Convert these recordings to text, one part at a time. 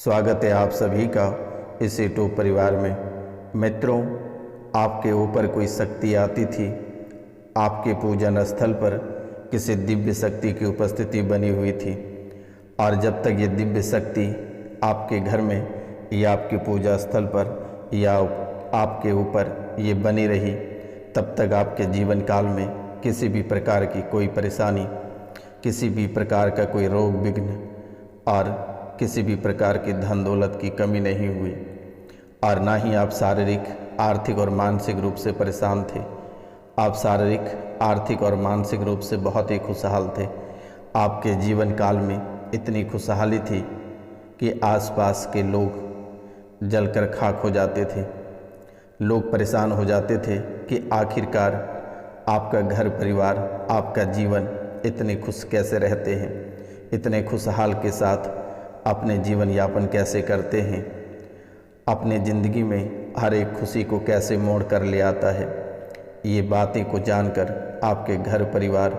स्वागत है आप सभी का इस यूट्यूब परिवार में। मित्रों, आपके ऊपर कोई शक्ति आती थी, आपके पूजन स्थल पर किसी दिव्य शक्ति की उपस्थिति बनी हुई थी, और जब तक ये दिव्य शक्ति आपके घर में या आपके पूजा स्थल पर या आपके ऊपर ये बनी रही, तब तक आपके जीवन काल में किसी भी प्रकार की कोई परेशानी, किसी भी प्रकार का कोई रोग विघ्न और किसी भी प्रकार की धन दौलत की कमी नहीं हुई, और ना ही आप शारीरिक, आर्थिक और मानसिक रूप से परेशान थे। आप शारीरिक, आर्थिक और मानसिक रूप से बहुत ही खुशहाल थे। आपके जीवन काल में इतनी खुशहाली थी कि आसपास के लोग जलकर खाक हो जाते थे। लोग परेशान हो जाते थे कि आखिरकार आपका घर परिवार, आपका जीवन इतने खुश कैसे रहते हैं, इतने खुशहाल के साथ अपने जीवन यापन कैसे करते हैं, अपने ज़िंदगी में हर एक खुशी को कैसे मोड़ कर ले आता है। ये बातें को जानकर आपके घर परिवार,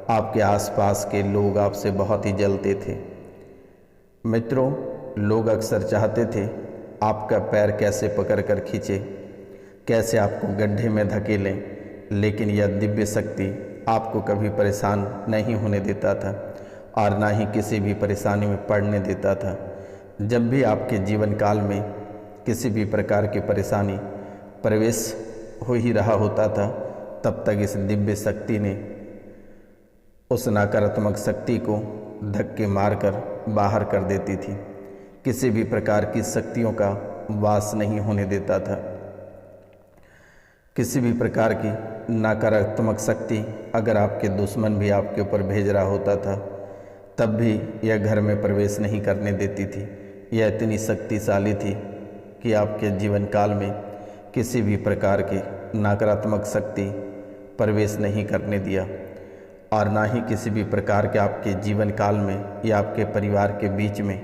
आपके आसपास के लोग आपसे बहुत ही जलते थे। मित्रों, लोग अक्सर चाहते थे आपका पैर कैसे पकड़ कर खींचे, कैसे आपको गड्ढे में धकेलें, लेकिन यह दिव्य शक्ति आपको कभी परेशान नहीं होने देता था और ना ही किसी भी परेशानी में पड़ने देता था। जब भी आपके जीवन काल में किसी भी प्रकार की परेशानी प्रवेश हो ही रहा होता था, तब तक इस दिव्य शक्ति ने उस नकारात्मक शक्ति को धक्के मारकर बाहर कर देती थी। किसी भी प्रकार की शक्तियों का वास नहीं होने देता था। किसी भी प्रकार की नकारात्मक शक्ति अगर आपके दुश्मन भी आपके ऊपर भेज रहा होता था, तब भी यह घर में प्रवेश नहीं करने देती थी। यह इतनी शक्तिशाली थी कि आपके जीवन काल में किसी भी प्रकार की नकारात्मक शक्ति प्रवेश नहीं करने दिया, और ना ही किसी भी प्रकार के आपके जीवन काल में या आपके परिवार के बीच में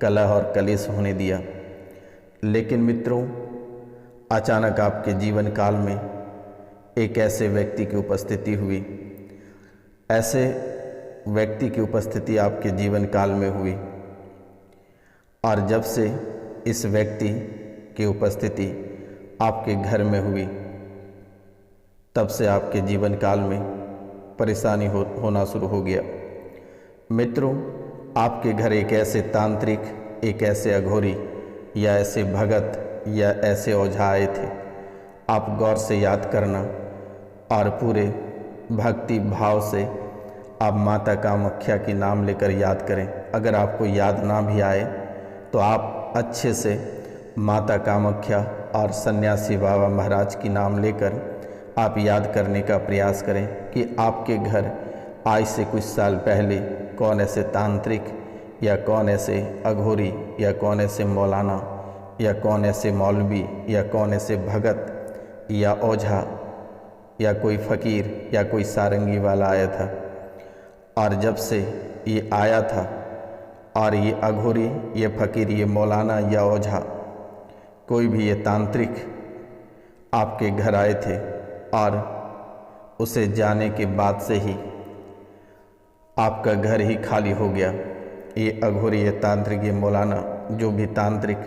कलह और कलेश होने दिया। लेकिन मित्रों, अचानक आपके जीवन काल में एक ऐसे व्यक्ति की उपस्थिति हुई। ऐसे व्यक्ति की उपस्थिति आपके जीवन काल में हुई, और जब से इस व्यक्ति की उपस्थिति आपके घर में हुई, तब से आपके जीवन काल में परेशानी होना शुरू हो गया। मित्रों, आपके घर एक ऐसे तांत्रिक, एक ऐसे अघोरी या ऐसे भगत या ऐसे ओझा आए थे। आप गौर से याद करना और पूरे भक्ति भाव से आप माता कामाख्या की नाम लेकर याद करें। अगर आपको याद ना भी आए तो आप अच्छे से माता कामाख्या और सन्यासी बाबा महाराज की नाम लेकर आप याद करने का प्रयास करें कि आपके घर आज से कुछ साल पहले कौन ऐसे तांत्रिक या कौन ऐसे अघोरी या कौन ऐसे मौलाना या कौन ऐसे मौलवी या कौन ऐसे भगत या ओझा या कोई फ़कीर या कोई सारंगी वाला आया था। और जब से ये आया था और ये अघोरी, ये फ़कीर, ये मौलाना या ओझा, कोई भी ये तांत्रिक आपके घर आए थे, और उसे जाने के बाद से ही आपका घर ही खाली हो गया। ये अघोरी, ये तांत्रिक, ये मौलाना, जो भी तांत्रिक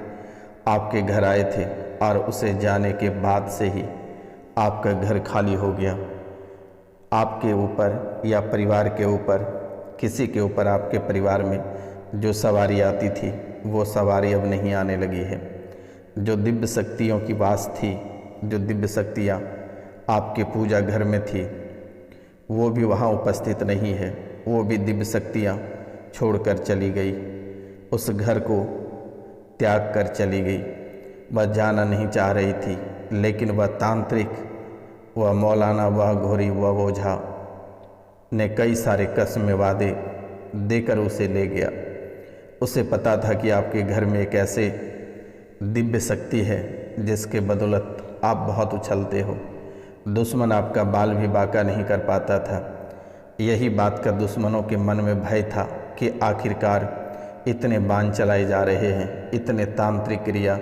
आपके घर आए थे, और उसे जाने के बाद से ही आपका घर खाली हो गया। आपके ऊपर या परिवार के ऊपर, किसी के ऊपर आपके परिवार में जो सवारी आती थी, वो सवारी अब नहीं आने लगी है। जो दिव्य शक्तियों की वास थी, जो दिव्य शक्तियाँ आपके पूजा घर में थी, वो भी वहाँ उपस्थित नहीं है। वो भी दिव्य शक्तियाँ छोड़कर चली गई, उस घर को त्याग कर चली गई। वह जाना नहीं चाह रही थी, लेकिन वह तांत्रिक, वह मौलाना, वह घोरी, वह ओझा ने कई सारे कसम वादे देकर उसे ले गया। उसे पता था कि आपके घर में एक ऐसे दिव्य शक्ति है जिसके बदौलत आप बहुत उछलते हो। दुश्मन आपका बाल भी बांका नहीं कर पाता था। यही बात का दुश्मनों के मन में भय था कि आखिरकार इतने बाण चलाए जा रहे हैं, इतने तांत्रिक क्रिया,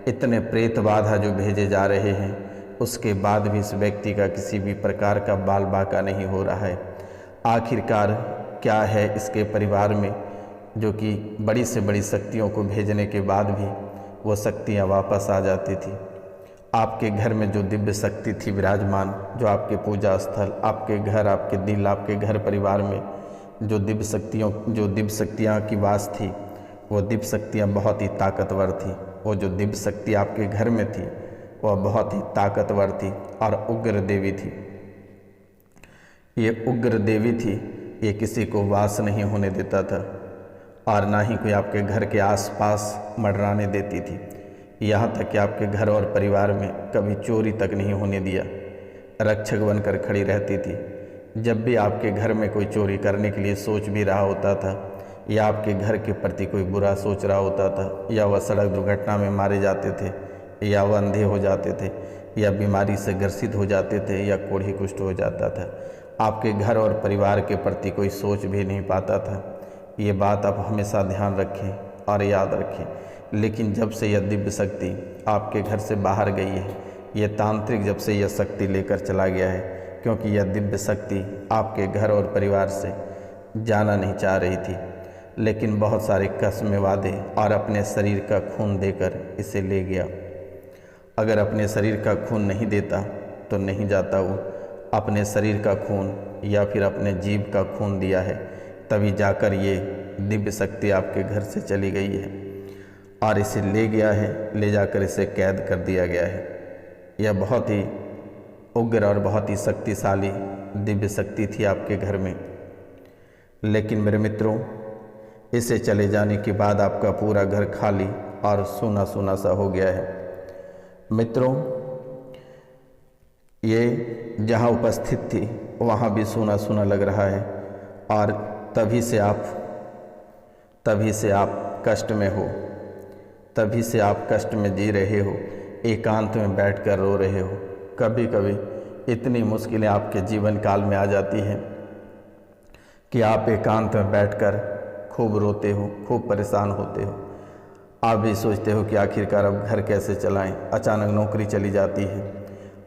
इतने प्रेत बाधा जो भेजे जा रहे हैं, उसके बाद भी इस व्यक्ति का किसी भी प्रकार का बाल बांका नहीं हो रहा है। आखिरकार क्या है इसके परिवार में जो कि बड़ी से बड़ी शक्तियों को भेजने के बाद भी वो शक्तियाँ वापस आ जाती थी। आपके घर में जो दिव्य शक्ति थी विराजमान, जो आपके पूजा स्थल, आपके घर, आपके दिल, आपके घर परिवार में जो दिव्य शक्तियाँ की वास थी, वो दिव्य शक्तियाँ बहुत ही ताकतवर थी। वो जो दिव्य शक्ति आपके घर में थी वह बहुत ही ताकतवर थी और उग्र देवी थी। ये उग्र देवी थी, ये किसी को वास नहीं होने देता था और ना ही कोई आपके घर के आसपास मंडराने देती थी। यहाँ तक कि आपके घर और परिवार में कभी चोरी तक नहीं होने दिया, रक्षक बनकर खड़ी रहती थी। जब भी आपके घर में कोई चोरी करने के लिए सोच भी रहा होता था या आपके घर के प्रति कोई बुरा सोच रहा होता था, या वह सड़क दुर्घटना में मारे जाते थे, या वह अंधे हो जाते थे, या बीमारी से ग्रसित हो जाते थे, या कोढ़ी कुष्ठ हो जाता था, आपके घर और परिवार के प्रति कोई सोच भी नहीं पाता था। ये बात आप हमेशा ध्यान रखें और याद रखें। लेकिन जब से यह दिव्य शक्ति आपके घर से बाहर गई है, ये तांत्रिक जब से यह शक्ति लेकर चला गया है, क्योंकि यह दिव्य शक्ति आपके घर और परिवार से जाना नहीं चाह रही थी, लेकिन बहुत सारे कसमें वादे और अपने शरीर का खून देकर इसे ले गया। अगर अपने शरीर का खून नहीं देता तो नहीं जाता। वो अपने शरीर का खून या फिर अपने जीव का खून दिया है, तभी जाकर ये दिव्य शक्ति आपके घर से चली गई है और इसे ले गया है, ले जाकर इसे कैद कर दिया गया है। यह बहुत ही उग्र और बहुत ही शक्तिशाली दिव्य शक्ति थी आपके घर में। लेकिन मेरे मित्रों, इसे चले जाने के बाद आपका पूरा घर खाली और सूना सूना सा हो गया है। मित्रों, ये जहाँ उपस्थित थी वहाँ भी सूना सूना लग रहा है और तभी से आप कष्ट में हो, तभी से आप कष्ट में जी रहे हो, एकांत में बैठकर रो रहे हो। कभी कभी इतनी मुश्किलें आपके जीवन काल में आ जाती हैं कि आप एकांत में बैठकर खूब रोते हो, खूब परेशान होते हो। आप भी सोचते हो कि आखिरकार अब घर कैसे चलाएं। अचानक नौकरी चली जाती है,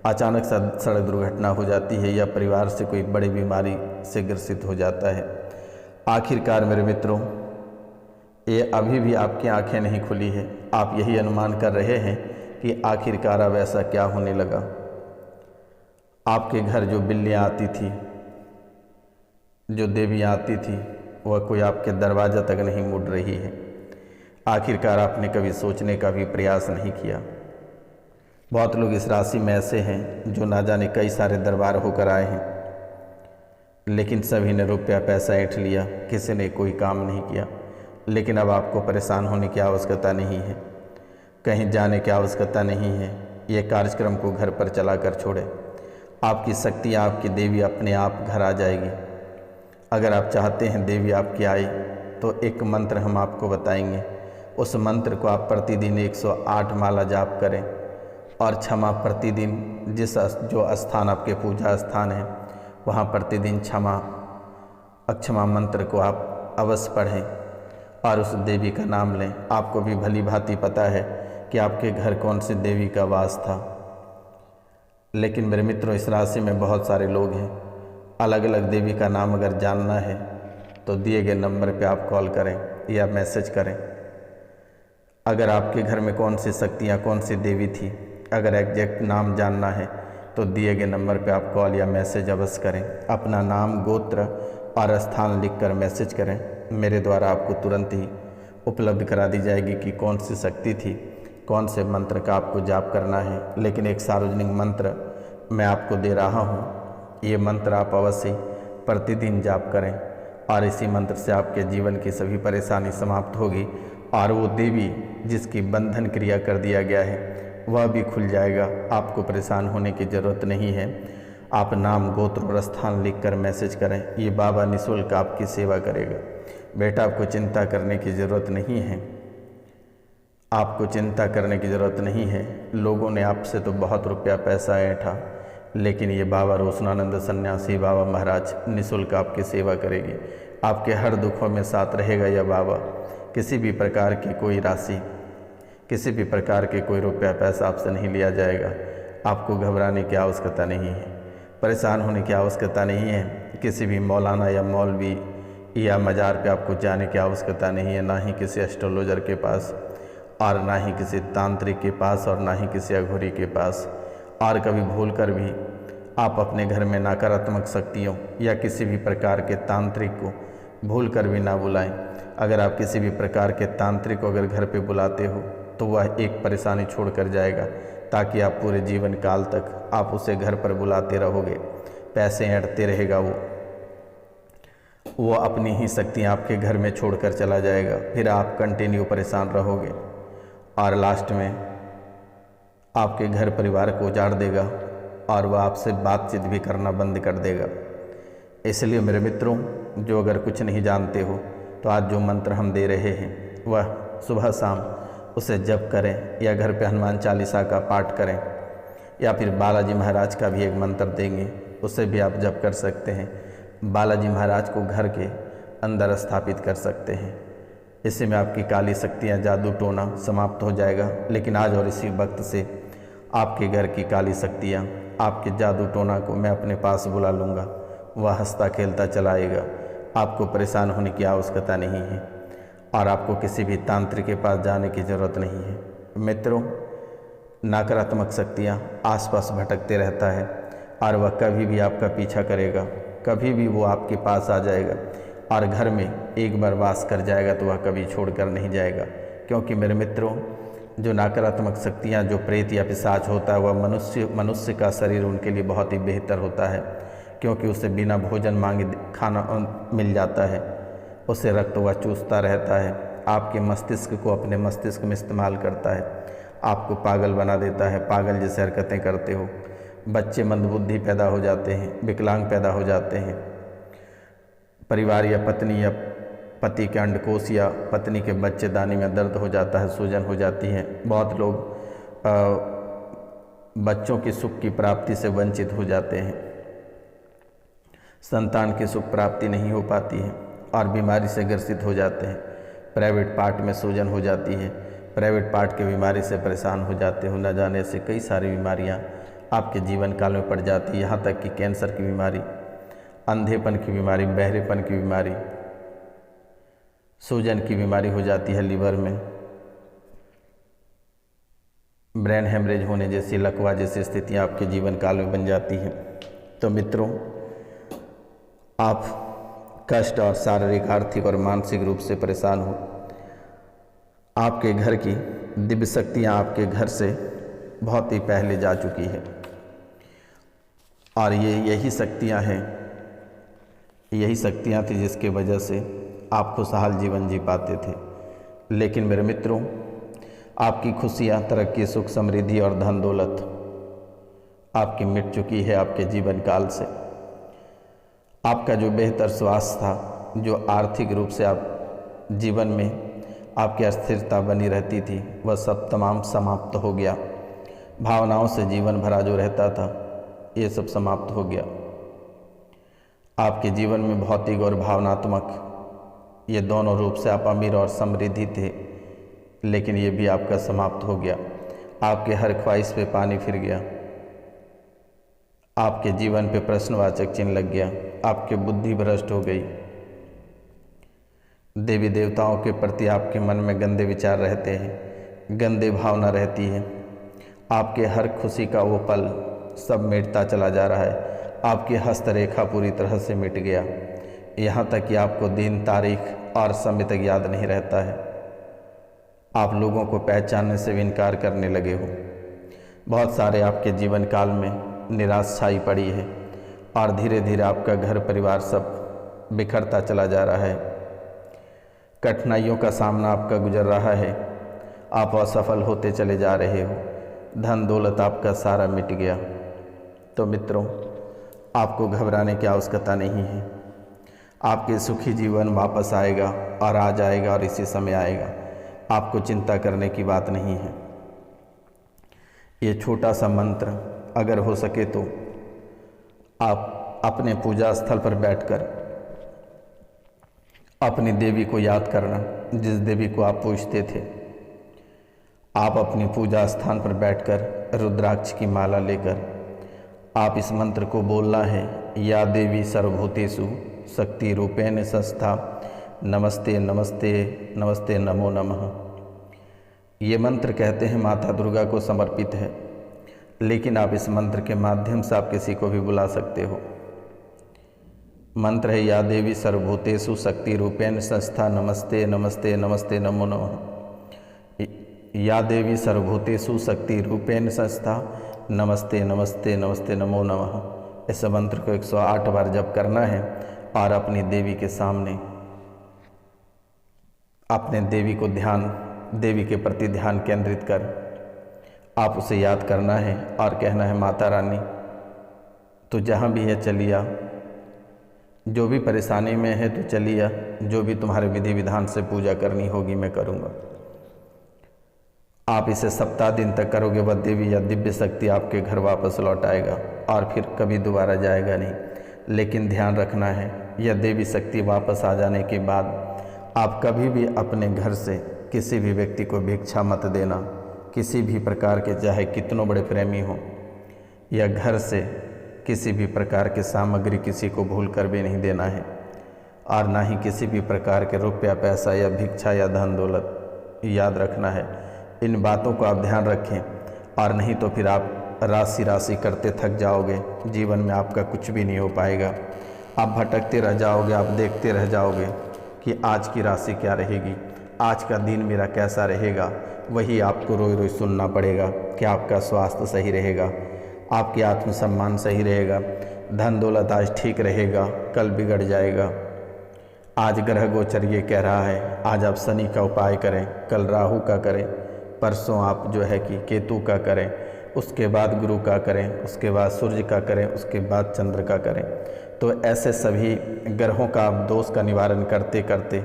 अचानक सड़क दुर्घटना हो जाती है, या परिवार से कोई बड़ी बीमारी से ग्रसित हो जाता है। आखिरकार मेरे मित्रों, ये अभी भी आपकी आंखें नहीं खुली है। आप यही अनुमान कर रहे हैं कि आखिरकार अब ऐसा क्या होने लगा। आपके घर जो बिल्लियाँ आती थी, जो देवियाँ आती थी, वह कोई आपके दरवाज़ा तक नहीं मुड़ रही है। आखिरकार आपने कभी सोचने का भी प्रयास नहीं किया। बहुत लोग इस राशि में ऐसे हैं जो ना जाने कई सारे दरबार होकर आए हैं, लेकिन सभी ने रुपया पैसा ऐंठ लिया, किसी ने कोई काम नहीं किया। लेकिन अब आपको परेशान होने की आवश्यकता नहीं है, कहीं जाने की आवश्यकता नहीं है। ये कार्यक्रम को घर पर चला कर छोड़े। आपकी शक्ति, आपकी देवी अपने आप घर आ जाएगी। अगर आप चाहते हैं देवी आपकी आए तो एक मंत्र हम आपको बताएंगे। उस मंत्र को आप प्रतिदिन 108 माला जाप करें और क्षमा प्रतिदिन जो स्थान आपके पूजा स्थान है वहाँ प्रतिदिन अक्षमा मंत्र को आप अवश्य पढ़ें और उस देवी का नाम लें। आपको भी भली भांति पता है कि आपके घर कौन सी देवी का वास था। लेकिन मेरे मित्रों, इस राशि में बहुत सारे लोग हैं। अलग अलग देवी का नाम अगर जानना है तो दिए गए नंबर पे आप कॉल करें या मैसेज करें। अगर आपके घर में कौन सी शक्तियाँ, कौन सी देवी थी, अगर एग्जैक्ट नाम जानना है तो दिए गए नंबर पे आप कॉल या मैसेज अवश्य करें। अपना नाम, गोत्र और स्थान लिखकर मैसेज करें। मेरे द्वारा आपको तुरंत ही उपलब्ध करा दी जाएगी कि कौन सी शक्ति थी, कौन से मंत्र का आपको जाप करना है। लेकिन एक सार्वजनिक मंत्र मैं आपको दे रहा हूँ, ये मंत्र आप अवश्य प्रतिदिन जाप करें और इसी मंत्र से आपके जीवन की सभी परेशानी समाप्त होगी और वो देवी जिसकी बंधन क्रिया कर दिया गया है वह भी खुल जाएगा। आपको परेशान होने की ज़रूरत नहीं है। आप नाम, गोत्र और स्थान लिखकर मैसेज करें। ये बाबा निःशुल्क आपकी सेवा करेगा। बेटा, आपको चिंता करने की ज़रूरत नहीं है, आपको चिंता करने की ज़रूरत नहीं है। लोगों ने आपसे तो बहुत रुपया पैसा ऐंठा, लेकिन ये बाबा रोशनानंद सन्यासी बाबा महाराज निःशुल्क आपकी सेवा करेगी। आपके हर दुखों में साथ रहेगा यह बाबा। किसी भी प्रकार की कोई राशि, किसी भी प्रकार के कोई रुपया पैसा आपसे नहीं लिया जाएगा। आपको घबराने की आवश्यकता नहीं है, परेशान होने की आवश्यकता नहीं है। किसी भी मौलाना या मौलवी या मज़ार पे आपको जाने की आवश्यकता नहीं है, ना ही किसी एस्ट्रोलॉजर के पास और ना ही किसी तांत्रिक के पास और ना ही किसी अघोरी के पास। और कभी भूल कर भी आप अपने घर में नकारात्मक शक्तियों या किसी भी प्रकार के तांत्रिक को भूल कर भी ना बुलाएं। अगर आप किसी भी प्रकार के तांत्रिक को अगर घर पे बुलाते हो तो वह एक परेशानी छोड़ कर जाएगा, ताकि आप पूरे जीवन काल तक आप उसे घर पर बुलाते रहोगे, पैसे ऐंठते रहेगा वो अपनी ही शक्तियाँ आपके घर में छोड़कर चला जाएगा। फिर आप कंटिन्यू परेशान रहोगे और लास्ट में आपके घर परिवार को उजाड़ देगा और वह आपसे बातचीत भी करना बंद कर देगा। इसलिए मेरे मित्रों, जो अगर कुछ नहीं जानते हो तो आज जो मंत्र हम दे रहे हैं वह सुबह शाम उसे जप करें या घर पे हनुमान चालीसा का पाठ करें, या फिर बालाजी महाराज का भी एक मंत्र देंगे, उसे भी आप जप कर सकते हैं। बालाजी महाराज को घर के अंदर स्थापित कर सकते हैं। इससे में आपकी काली शक्तियाँ, जादू टोना समाप्त हो जाएगा। लेकिन आज और इसी वक्त से आपके घर की काली शक्तियाँ, आपके जादू टोना को मैं अपने पास बुला लूँगा, वह हंसता खेलता चलाएगा। आपको परेशान होने की आवश्यकता नहीं है और आपको किसी भी तांत्रिक के पास जाने की ज़रूरत नहीं है। मित्रों, नकारात्मक शक्तियाँ आसपास भटकते रहता है और वह कभी भी आपका पीछा करेगा, कभी भी वो आपके पास आ जाएगा और घर में एक बार वास कर जाएगा तो वह कभी छोड़कर नहीं जाएगा। क्योंकि मेरे मित्रों, जो नकारात्मक शक्तियाँ, जो प्रेत या पिशाच होता है, वह मनुष्य का शरीर उनके लिए बहुत ही बेहतर होता है, क्योंकि उसे बिना भोजन मांगे खाना मिल जाता है, उसे रक्त वह चूसता रहता है, आपके मस्तिष्क को अपने मस्तिष्क में इस्तेमाल करता है, आपको पागल बना देता है, पागल जैसे हरकतें करते हो, बच्चे मंदबुद्धि पैदा हो जाते हैं, विकलांग पैदा हो जाते हैं, परिवार या पत्नी या पति के अंडकोश या पत्नी के बच्चेदानी में दर्द हो जाता है, सूजन हो जाती है। बहुत लोग बच्चों की सुख की प्राप्ति से वंचित हो जाते हैं, संतान की सुख प्राप्ति नहीं हो पाती है और बीमारी से ग्रसित हो जाते हैं। प्राइवेट पार्ट में सूजन हो जाती है, प्राइवेट पार्ट की बीमारी से परेशान हो जाते हो, न जाने से कई सारी बीमारियां आपके जीवन काल में पड़ जाती है। यहाँ तक कि कैंसर की बीमारी, अंधेपन की बीमारी, बहरेपन की बीमारी, सूजन की बीमारी हो जाती है, लीवर में ब्रेन हेमरेज होने जैसी, लकवा जैसी स्थितियाँ आपके जीवन काल में बन जाती हैं। तो मित्रों, आप कष्ट और शारीरिक, आर्थिक और मानसिक रूप से परेशान हो, आपके घर की दिव्य शक्तियाँ आपके घर से बहुत ही पहले जा चुकी है और यही शक्तियाँ हैं, यही शक्तियाँ थी जिसके वजह से आप खुशहाल जीवन जी पाते थे। लेकिन मेरे मित्रों, आपकी खुशियाँ, तरक्की, सुख, समृद्धि और धन दौलत आपकी मिट चुकी है आपके जीवन काल से। आपका जो बेहतर स्वास्थ्य था, जो आर्थिक रूप से आप जीवन में आपकी अस्थिरता बनी रहती थी, वह सब तमाम समाप्त हो गया। भावनाओं से जीवन भरा जो रहता था, ये सब समाप्त हो गया। आपके जीवन में भौतिक और भावनात्मक, ये दोनों रूप से आप अमीर और समृद्धि थे, लेकिन ये भी आपका समाप्त हो गया। आपके हर ख्वाहिश पे पानी फिर गया, आपके जीवन पे प्रश्नवाचक चिन्ह लग गया, आपकी बुद्धि भ्रष्ट हो गई, देवी देवताओं के प्रति आपके मन में गंदे विचार रहते हैं, गंदे भावना रहती है। आपके हर खुशी का वो पल सब मिटता चला जा रहा है, आपकी हस्तरेखा पूरी तरह से मिट गया, यहाँ तक कि आपको दिन, तारीख और समय तक याद नहीं रहता है। आप लोगों को पहचानने से भी इनकार करने लगे हो। बहुत सारे आपके जीवन काल में निराश छाई पड़ी है और धीरे धीरे आपका घर परिवार सब बिखरता चला जा रहा है। कठिनाइयों का सामना आपका गुजर रहा है, आप असफल होते चले जा रहे हो, धन दौलत आपका सारा मिट गया। तो मित्रों, आपको घबराने की आवश्यकता नहीं है। आपके सुखी जीवन वापस आएगा और आ जाएगा और इसी समय आएगा। आपको चिंता करने की बात नहीं है। ये छोटा सा मंत्र अगर हो सके तो आप अपने पूजा स्थल पर बैठकर अपनी देवी को याद करना, जिस देवी को आप पूजते थे। आप अपनी पूजा स्थान पर बैठकर रुद्राक्ष की माला लेकर आप इस मंत्र को बोलना है, या देवी सर्वभूतेषु शक्ति रूपेण संस्था नमस्ते नमस्ते नमस्ते नमो नमः। ये मंत्र कहते हैं माता दुर्गा को समर्पित है, लेकिन आप इस मंत्र के माध्यम से आप किसी को भी बुला सकते हो। मंत्र है या देवी सर्वभूतेषु शक्ति रूपेण संस्था नमस्ते नमस्ते नमस्ते नमो नमः। या देवी सर्वभूतेषु शक्ति रूपेण संस्था नमस्ते नमस्ते नमस्ते नमो नमः। इस मंत्र को 108 बार जप करना है और अपनी देवी के सामने अपने देवी के प्रति ध्यान केंद्रित कर आप उसे याद करना है और कहना है माता रानी तो जहाँ भी है चलिया, जो भी परेशानी में है तो चलिया, जो भी तुम्हारे विधि विधान से पूजा करनी होगी मैं करूँगा। आप इसे सप्ताह दिन तक करोगे, वह देवी या दिव्य शक्ति आपके घर वापस लौट आएगा और फिर कभी दोबारा जाएगा नहीं। लेकिन ध्यान रखना है, यह देवी शक्ति वापस आ जाने के बाद आप कभी भी अपने घर से किसी भी व्यक्ति को भिक्षा मत देना, किसी भी प्रकार के, चाहे कितनों बड़े प्रेमी हो, या घर से किसी भी प्रकार की सामग्री किसी को भूल कर भी नहीं देना है, और ना ही किसी भी प्रकार के रुपया पैसा या भिक्षा या धन दौलत। याद रखना है, इन बातों को आप ध्यान रखें, और नहीं तो फिर आप राशि करते थक जाओगे, जीवन में आपका कुछ भी नहीं हो पाएगा। आप भटकते रह जाओगे, आप देखते रह जाओगे कि आज की राशि क्या रहेगी, आज का दिन मेरा कैसा रहेगा। वही आपको रोई रोई सुनना पड़ेगा कि आपका स्वास्थ्य सही रहेगा, आपकी आत्मसम्मान सही रहेगा, धन दौलत आज ठीक रहेगा, कल बिगड़ जाएगा। आज ग्रह गोचर ये कह रहा है, आज आप शनि का उपाय करें, कल राहु का करें, परसों आप जो है कि केतु का करें, उसके बाद गुरु का करें, उसके बाद सूर्य का करें, उसके बाद चंद्र का करें। तो ऐसे सभी ग्रहों का आप दोष का निवारण करते करते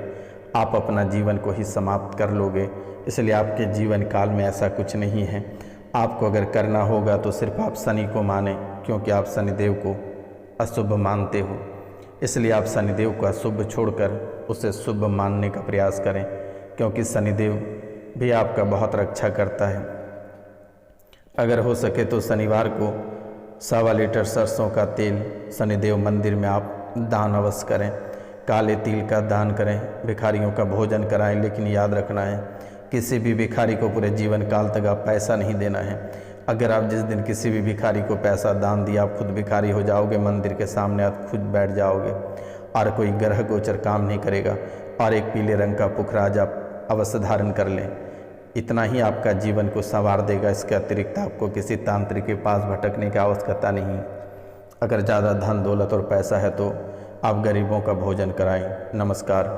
आप अपना जीवन को ही समाप्त कर लोगे। इसलिए आपके जीवन काल में ऐसा कुछ नहीं है। आपको अगर करना होगा तो सिर्फ आप शनि को माने, क्योंकि आप शनिदेव को अशुभ मानते हो। इसलिए आप शनिदेव को अशुभ छोड़कर उसे शुभ मानने का प्रयास करें, क्योंकि शनिदेव भी आपका बहुत रक्षा करता है। अगर हो सके तो शनिवार को 1.25 लीटर सरसों का तेल शनिदेव मंदिर में आप दान अवश्य करें, काले तिल का दान करें, भिखारियों का भोजन कराएं। लेकिन याद रखना है, किसी भी भिखारी को पूरे जीवन काल तक आप पैसा नहीं देना है। अगर आप जिस दिन किसी भी भिखारी को पैसा दान दिया, आप खुद भिखारी हो जाओगे, मंदिर के सामने आप खुद बैठ जाओगे और कोई ग्रह गोचर काम नहीं करेगा। और एक पीले रंग का पुखराज आप अवश्य धारण कर लें, इतना ही आपका जीवन को संवार देगा। इसके अतिरिक्त आपको किसी तांत्रिक के पास भटकने की आवश्यकता नहीं। अगर ज़्यादा धन दौलत और पैसा है तो आप गरीबों का भोजन कराएं। नमस्कार।